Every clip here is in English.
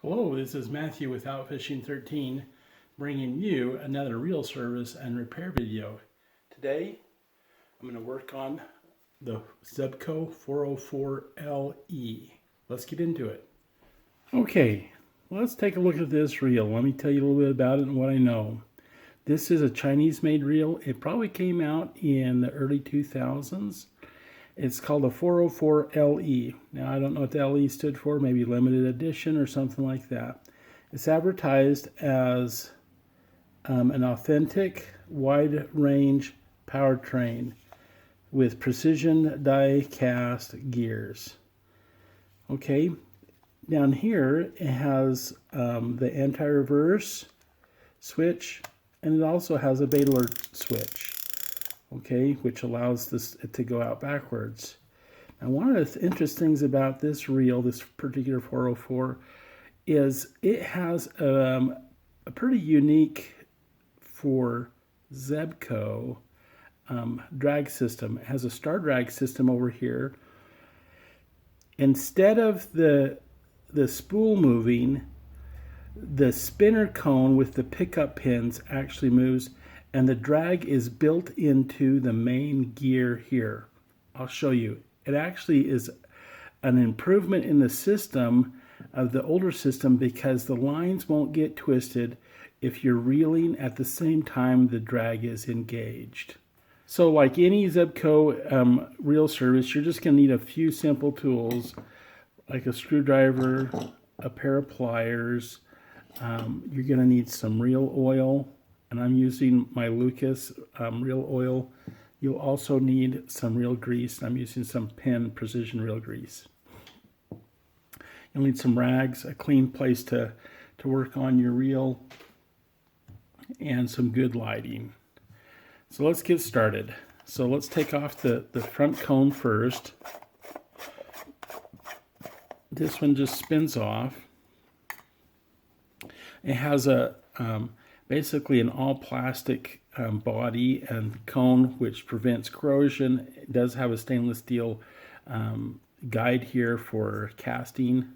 Hello, this is Matthew with Outfishing 13, bringing you another reel service and repair video. Today, I'm going to work on the Zebco 404LE. Let's get into it. Okay, let's take a look at this reel. Let me tell you a little bit about it and what I know. This is a Chinese-made reel. It probably came out in the early 2000s. It's called a 404LE. Now, I don't know what the LE stood for, maybe limited edition or something like that. It's advertised as an authentic, wide-range powertrain with precision die-cast gears. Okay, down here it has the anti-reverse switch, and it also has a beta alert switch. Okay, which allows this to go out backwards. Now, one of the interesting things about this reel, this particular 404, is it has a pretty unique for Zebco drag system. It has a star drag system over here. Instead of the spool moving, the spinner cone with the pickup pins actually moves, and the drag is built into the main gear here. I'll show you. It actually is an improvement in the system of the older system because the lines won't get twisted if you're reeling at the same time the drag is engaged. So like any Zebco reel service, you're just going to need a few simple tools like a screwdriver, a pair of pliers. You're going to need some reel oil, and I'm using my Lucas reel oil. You'll also need some reel grease. I'm using some Penn precision reel grease. You'll need some rags, a clean place to work on your reel, and some good lighting. So let's get started. So let's take off the front cone first. This one just spins off. It has a basically an all plastic body and cone which prevents corrosion. It does have a stainless steel guide here for casting.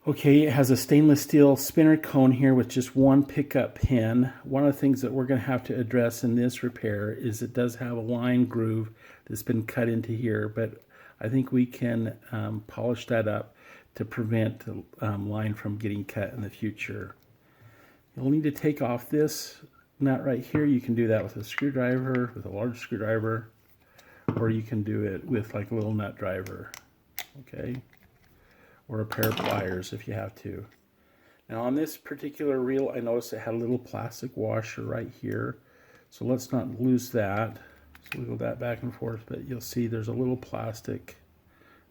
Okay, it has a stainless steel spinner cone here with just one pickup pin. One of the things that we're going to have to address in this repair is it does have a line groove that's been cut into here, but I think we can polish that up to prevent the line from getting cut in the future. You'll need to take off this nut right here. You can do that with a screwdriver, with a large screwdriver, or you can do it with like a little nut driver, okay? Or a pair of pliers if you have to. Now on this particular reel, I noticed it had a little plastic washer right here. So let's not lose that. So wiggle that back and forth, but you'll see there's a little plastic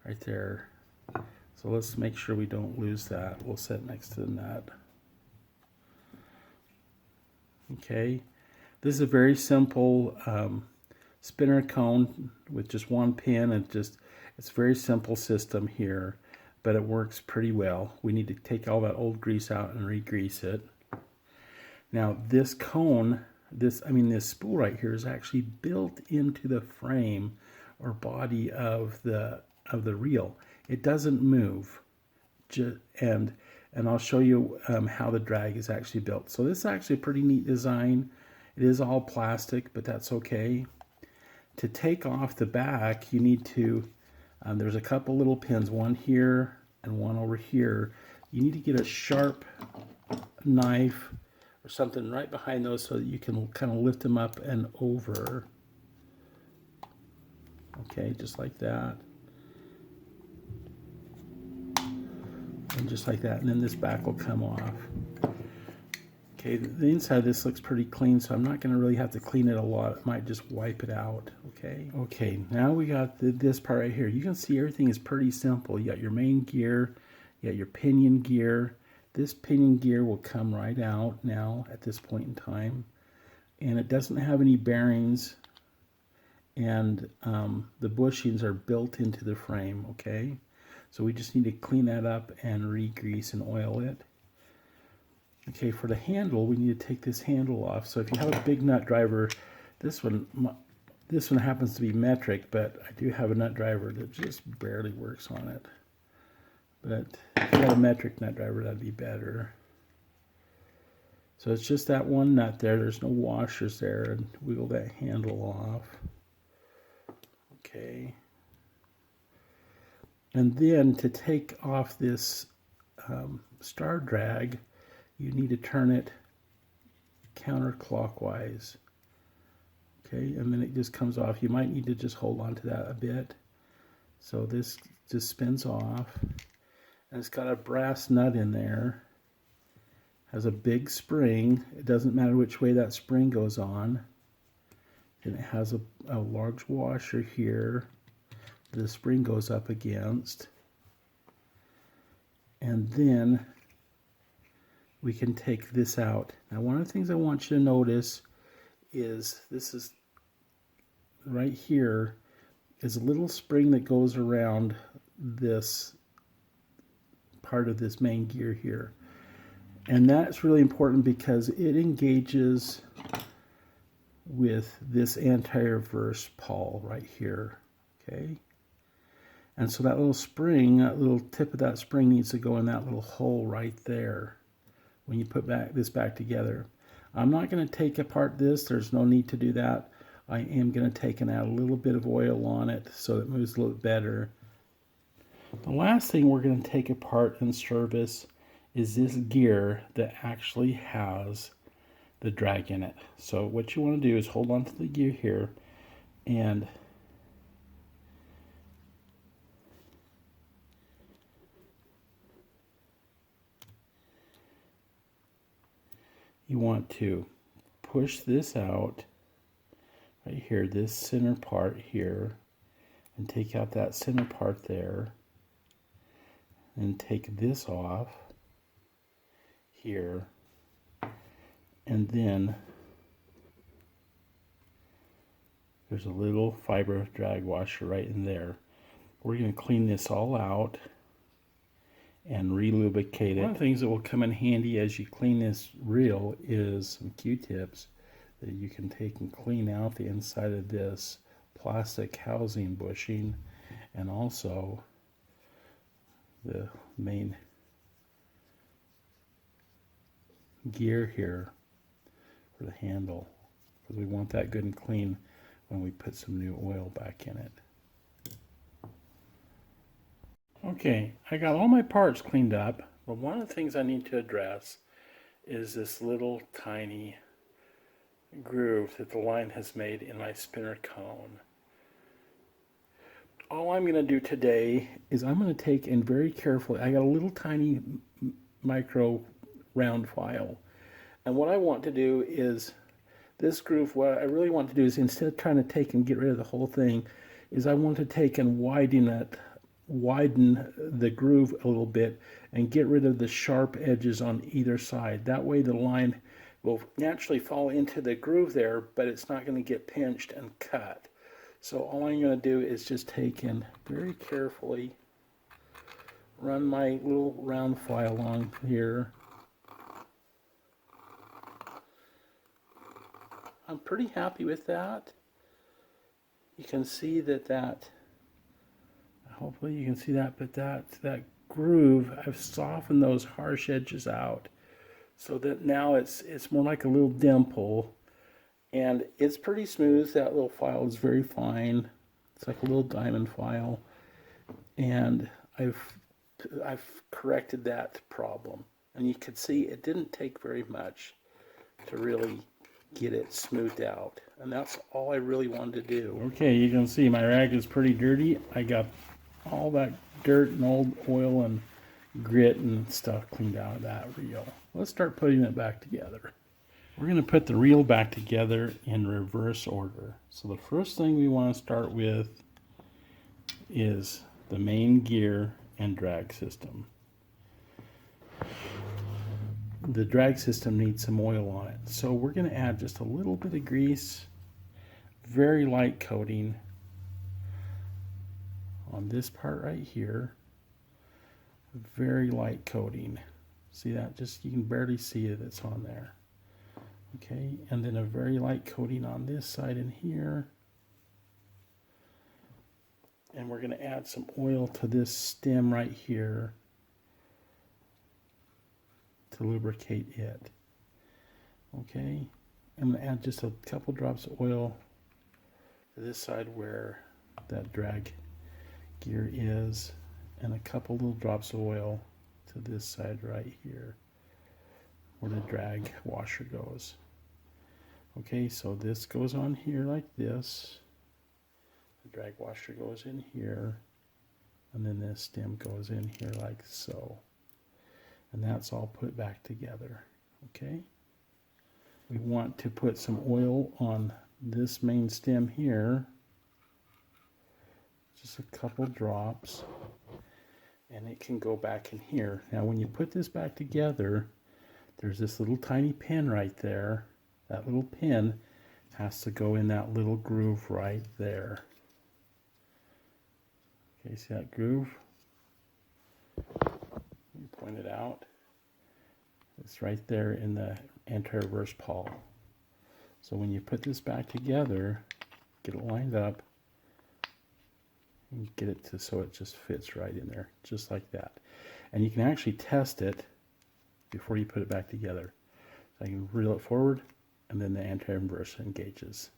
right there. So let's make sure we don't lose that. We'll set it next to the nut. Okay, this is a very simple spinner cone with just one pin, and it's a very simple system here, but it works pretty well. We need to take all that old grease out and re-grease it. Now this cone, this spool right here is actually built into the frame or body of the reel. It doesn't move, and I'll show you how the drag is actually built. So this is actually a pretty neat design. It is all plastic, but that's okay. To take off the back, you need to, there's a couple little pins, one here and one over here. You need to get a sharp knife or something right behind those so that you can kind of lift them up and over. Okay, just like that. And just like that, and then this back will come off. Okay, the inside of this looks pretty clean, so I'm not going to really have to clean it a lot. I might just wipe it out. Okay, now we got this part right here. You can see everything is pretty simple. You got your main gear, you got your pinion gear. This pinion gear will come right out now at this point in time, and it doesn't have any bearings, and the bushings are built into the frame. Okay, so we just need to clean that up and re-grease and oil it. Okay, for the handle, we need to take this handle off. So if you have a big nut driver, this one happens to be metric, but I do have a nut driver that just barely works on it. but if you had a metric nut driver, that'd be better. So it's just that one nut there. There's no washers there, and wiggle that handle off. Okay. And then to take off this star drag, you need to turn it counterclockwise. Okay, and then it just comes off. You might need to just hold on to that a bit. So this just spins off. And it's got a brass nut in there. Has a big spring. It doesn't matter which way that spring goes on. And it has a large washer here the spring goes up against. And then we can take this out. Now, one of the things I want you to notice is this is right here is a little spring that goes around this part of this main gear here. And that's really important because it engages with this anti-reverse pawl right here, okay? And so that little spring, that little tip of that spring needs to go in that little hole right there when you put this back together. I'm not going to take apart this. There's no need to do that. I am going to take and add a little bit of oil on it so it moves a little better. The last thing we're going to take apart and service is this gear that actually has the drag in it. So what you want to do is hold on to the gear here, and you want to push this out right here, this center part here, and take out that center part there, and take this off here, and then there's a little fiber drag washer right in there. We're going to clean this all out and re-lubricate it. One of the things that will come in handy as you clean this reel is some Q-tips that you can take and clean out the inside of this plastic housing bushing, and also the main gear here for the handle, because we want that good and clean when we put some new oil back in it. Okay, I got all my parts cleaned up, but one of the things I need to address is this little tiny groove that the line has made in my spinner cone. All I'm going to do today is I'm going to take and very carefully, I got a little tiny micro round file, and what I want to do is this groove, what I really want to do is, instead of trying to take and get rid of the whole thing, is I want to take and widen the groove a little bit and get rid of the sharp edges on either side. That way the line will naturally fall into the groove there, but it's not going to get pinched and cut. So all I'm going to do is just take and very carefully run my little round file on here. I'm pretty happy with that. You can see that hopefully you can see that, but that groove, I've softened those harsh edges out so that now it's more like a little dimple, and it's pretty smooth. That little file is very fine. It's like a little diamond file, and I've corrected that problem, and you can see it didn't take very much to really get it smoothed out, and that's all I really wanted to do. Okay, you can see my rag is pretty dirty. I got all that dirt and old oil and grit and stuff cleaned out of that reel. Let's start putting it back together. We're going to put the reel back together in reverse order. So the first thing we want to start with is the main gear and drag system. The drag system needs some oil on it, so we're going to add just a little bit of grease, very light coating on this part right here, very light coating. See that? Just, you can barely see it, it's on there. Okay, and then a very light coating on this side in here, and we're going to add some oil to this stem right here. to lubricate it. Okay, I'm going to add just a couple drops of oil to this side where that drag gear is, and a couple little drops of oil to this side right here where the drag washer goes. Okay, so this goes on here like this. The drag washer goes in here, and then this stem goes in here like so. And that's all put back together. Okay, we want to put some oil on this main stem here, just a couple drops, and it can go back in here. Now when you put this back together, there's this little tiny pin right there. That little pin has to go in that little groove right there. Okay, see that groove? You point it out. It's right there in the anti-reverse pawl. So when you put this back together, get it lined up, and get it to so it just fits right in there, just like that. And you can actually test it before you put it back together. So I can reel it forward, and then the anti-reverse engages.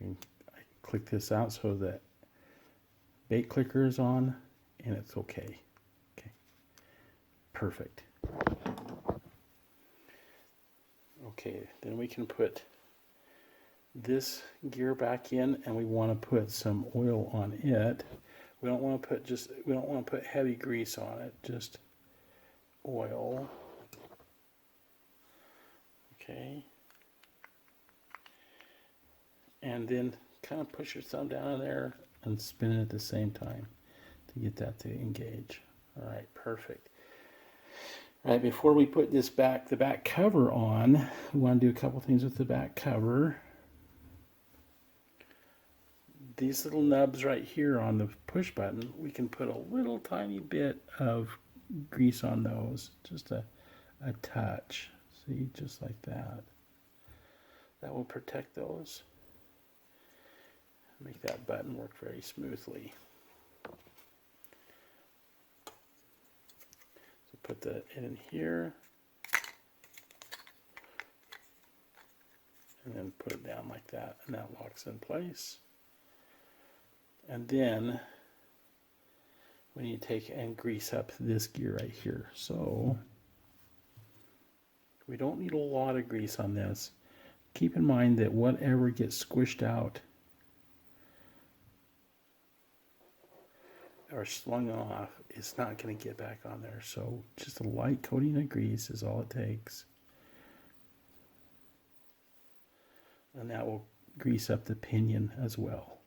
I click this out so that bait clicker is on, and it's okay. Okay, perfect. Okay, then we can put this gear back in, and we want to put some oil on it. We don't want to put heavy grease on it, just oil. Okay. And then kind of push your thumb down in there and spin it at the same time to get that to engage. All right, perfect. All right, before we put this back, the back cover on, we want to do a couple things with the back cover. These little nubs right here on the push button, we can put a little tiny bit of grease on those, just a touch. See, just like that. That will protect those. Make that button work very smoothly. So put that in here, and then put it down like that, and that locks in place. And then we need to take and grease up this gear right here. So we don't need a lot of grease on this. Keep in mind that whatever gets squished out or slung off is not going to get back on there. So just a light coating of grease is all it takes. And that will grease up the pinion as well.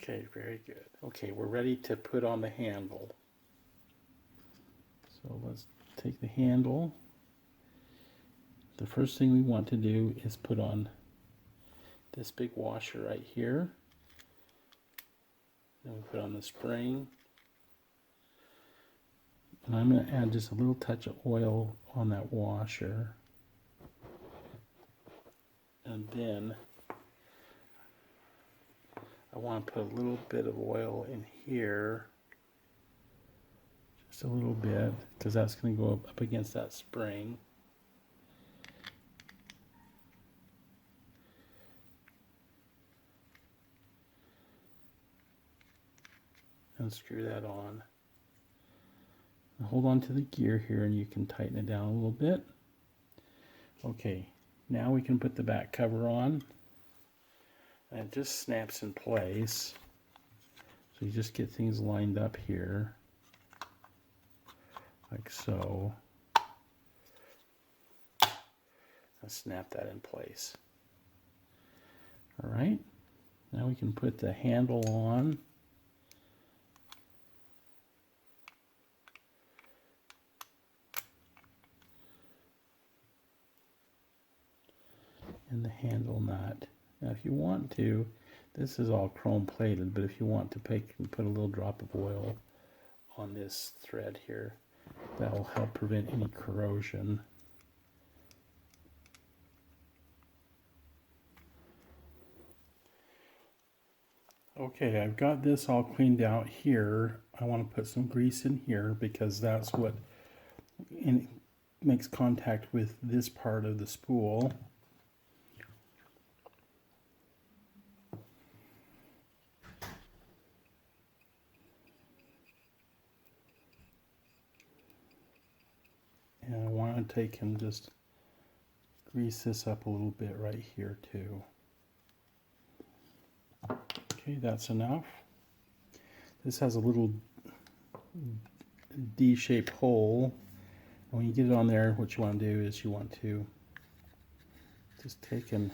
Okay, very good. Okay, we're ready to put on the handle. So let's take the handle. The first thing we want to do is put on this big washer right here. Then we put on the spring. And I'm going to add just a little touch of oil on that washer. And then I want to put a little bit of oil in here. Just a little bit, because that's going to go up against that spring. And screw that on. And hold on to the gear here, and you can tighten it down a little bit. Okay, now we can put the back cover on. And it just snaps in place. So you just get things lined up here, like so. And snap that in place. All right, now we can put the handle on. And the handle nut. Now if you want to, this is all chrome plated, but if you want to put a little drop of oil on this thread here, that will help prevent any corrosion. Okay, I've got this all cleaned out here. I want to put some grease in here because that's what makes contact with this part of the spool. And I want to take and just grease this up a little bit right here too. Okay, that's enough. This has a little D-shaped hole. And when you get it on there, what you want to do is you want to just take and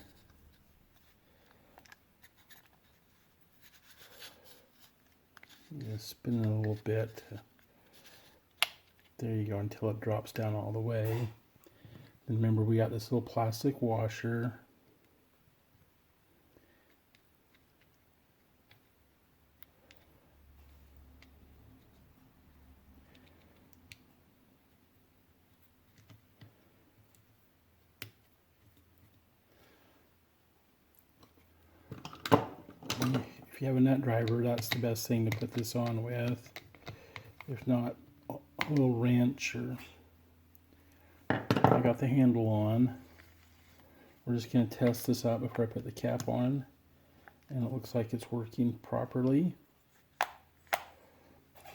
spin it a little bit. There you go, until it drops down all the way. And remember, we got this little plastic washer. If you have a nut driver, that's the best thing to put this on with. If not, a little wrench, or I got the handle on. We're just going to test this out before I put the cap on, and it looks like it's working properly.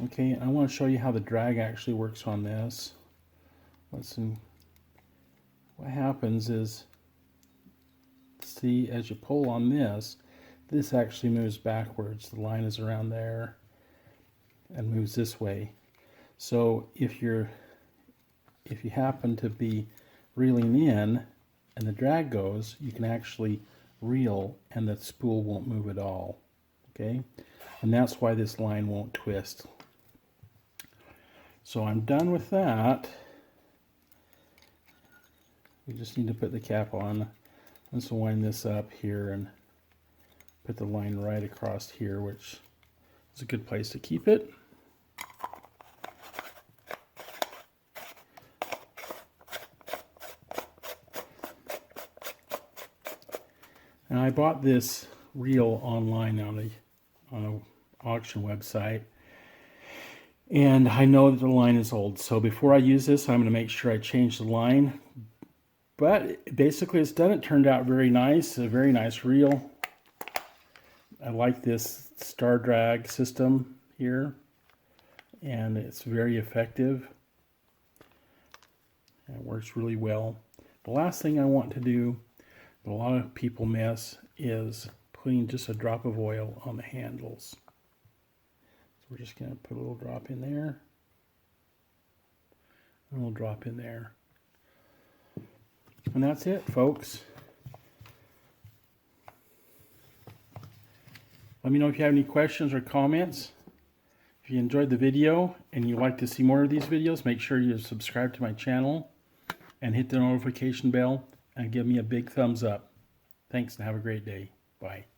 Okay, I want to show you how the drag actually works on this. What happens is, see, as you pull on this, this actually moves backwards. The line is around there and moves this way. So if you happen to be reeling in and the drag goes, you can actually reel and the spool won't move at all. Okay? And that's why this line won't twist. So I'm done with that. We just need to put the cap on. Let's wind this up here and put the line right across here, which is a good place to keep it. And I bought this reel online on an auction website, and I know that the line is old. So before I use this, I'm going to make sure I change the line. But basically, it's done. It turned out very nice. A very nice reel. I like this star drag system here, and it's very effective. And it works really well. The last thing I want to do, that a lot of people miss, is putting just a drop of oil on the handles. So we're just going to put a little drop in there, a little drop in there. And that's it, folks. Let me know if you have any questions or comments. If you enjoyed the video and you'd like to see more of these videos, make sure you subscribe to my channel and hit the notification bell and give me a big thumbs up. Thanks and have a great day. Bye.